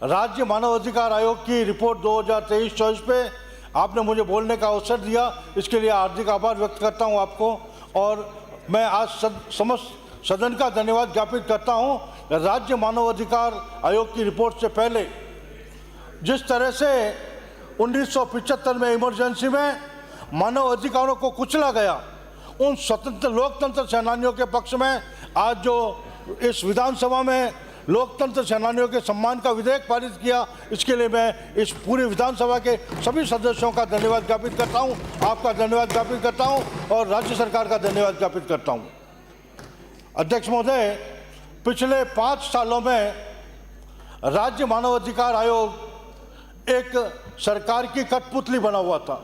राज्य मानव अधिकार आयोग की रिपोर्ट 2023-24 पे आपने मुझे बोलने का अवसर दिया, इसके लिए हार्दिक आभार व्यक्त करता हूं आपको। और मैं आज समस्त सदन का धन्यवाद ज्ञापित करता हूं। राज्य मानव अधिकार आयोग की रिपोर्ट से पहले जिस तरह से 1975 में इमरजेंसी में मानव अधिकारों को कुचला गया, उन स्वतंत्र लोकतंत्र सेनानियों के पक्ष में आज जो इस विधानसभा में लोकतंत्र सेनानियों के सम्मान का विधेयक पारित किया, इसके लिए मैं इस पूरी विधानसभा के सभी सदस्यों का धन्यवाद ज्ञापित करता हूं, आपका धन्यवाद ज्ञापित करता हूं और राज्य सरकार का धन्यवाद ज्ञापित करता हूं। अध्यक्ष महोदय, पिछले 5 सालों में राज्य मानव अधिकार आयोग एक सरकार की कठपुतली बना हुआ था।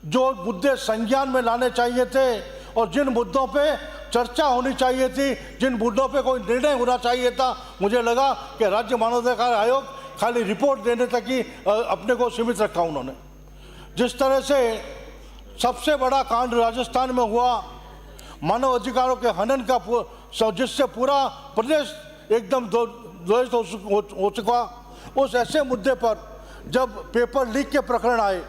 जो मुद्दे संज्ञान में लाने चाहिए थे और जिन मुद्दों पे चर्चा होनी चाहिए थी, जिन मुद्दों पे कोई निर्णय होना चाहिए था, मुझे लगा कि राज्य मानवाधिकार आयोग खाली रिपोर्ट देने तक ही अपने को सीमित रखा उन्होंने। जिस तरह से सबसे बड़ा कांड राजस्थान में हुआ, मानव अधिकारों के हनन का, जिससे पूरा प्रदेश एकदम ध्वस्त हो चुका, उस ऐसे मुद्दे पर जब पेपर लीक के प्रकरण आए,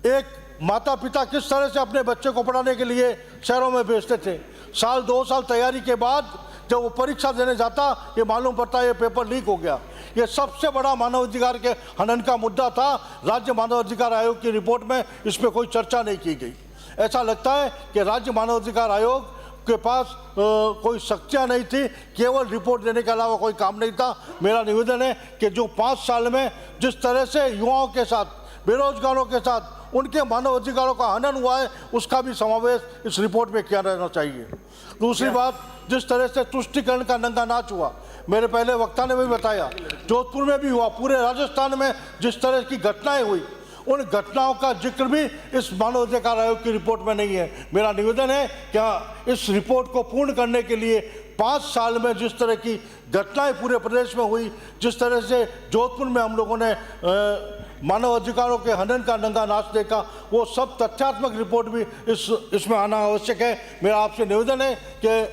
एक माता पिता किस तरह से अपने बच्चे को पढ़ाने के लिए शहरों में भेजते थे, 2 साल तैयारी के बाद जब वो परीक्षा देने जाता, ये मालूम पड़ता है ये पेपर लीक हो गया। ये सबसे बड़ा मानवाधिकार के हनन का मुद्दा था। राज्य मानवाधिकार आयोग की रिपोर्ट में इस पर कोई चर्चा नहीं की गई। ऐसा लगता है कि राज्य मानवाधिकार आयोग के पास कोई शक्तियाँ नहीं थी, केवल रिपोर्ट देने के अलावा कोई काम नहीं था। मेरा निवेदन है कि जो 5 साल में जिस तरह से युवाओं के साथ, बेरोजगारों के साथ उनके मानव अधिकारों का हनन हुआ है, उसका भी समावेश इस रिपोर्ट में किया रहना चाहिए। दूसरी बात, जिस तरह से तुष्टीकरण का नंगा नाच हुआ, मेरे पहले वक्ता ने भी बताया, जोधपुर में भी हुआ, पूरे राजस्थान में जिस तरह की घटनाएं हुई, उन घटनाओं का जिक्र भी इस मानव अधिकार आयोग की रिपोर्ट में नहीं है। मेरा निवेदन है कि इस रिपोर्ट को पूर्ण करने के लिए 5 साल में जिस तरह की घटनाएं पूरे प्रदेश में हुई, जिस तरह से जोधपुर में हम लोगों ने मानव अधिकारों के हनन का नंगा नाच देखा, वो सब तथ्यात्मक रिपोर्ट भी इसमें आना आवश्यक है। मेरा आपसे निवेदन है कि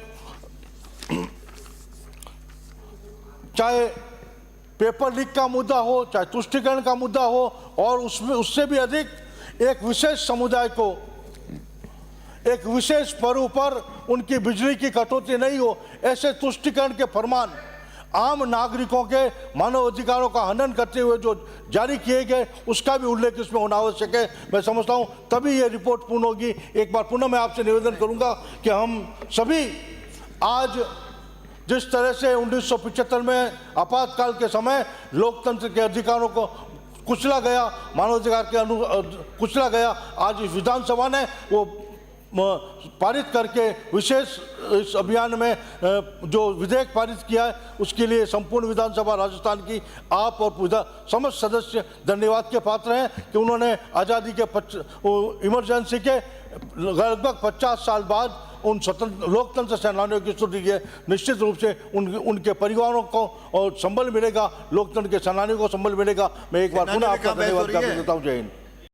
चाहे पेपर लीक का मुद्दा हो, चाहे तुष्टीकरण का मुद्दा हो, और उससे भी अधिक एक विशेष समुदाय को एक विशेष पर्व पर उनकी बिजली की कटौती नहीं हो, ऐसे तुष्टीकरण के फरमान आम नागरिकों के मानव अधिकारों का हनन करते हुए जो जारी किए गए, उसका भी उल्लेख इसमें होना आवश्यक है। मैं समझता हूं तभी ये रिपोर्ट पूर्ण होगी। एक बार पुनः मैं आपसे निवेदन करूंगा कि हम सभी आज जिस तरह से 1975 में आपातकाल के समय लोकतंत्र के अधिकारों को कुचला गया, मानवाधिकार के कुचला गया, आज इस विधानसभा ने वो पारित करके विशेष इस अभियान में जो विधेयक पारित किया है, उसके लिए संपूर्ण विधानसभा राजस्थान की आप और समस्त सदस्य धन्यवाद के पात्र हैं कि उन्होंने आज़ादी के इमरजेंसी के लगभग 50 साल बाद उन स्वतंत्र लोकतंत्र सेनानियों की स्तुति की। निश्चित रूप से उनके परिवारों को और संबल मिलेगा, लोकतंत्र के सेनानियों को संबल मिलेगा। मैं एक बार पुनः आपका धन्यवाद करता हूँ। जय हिंद।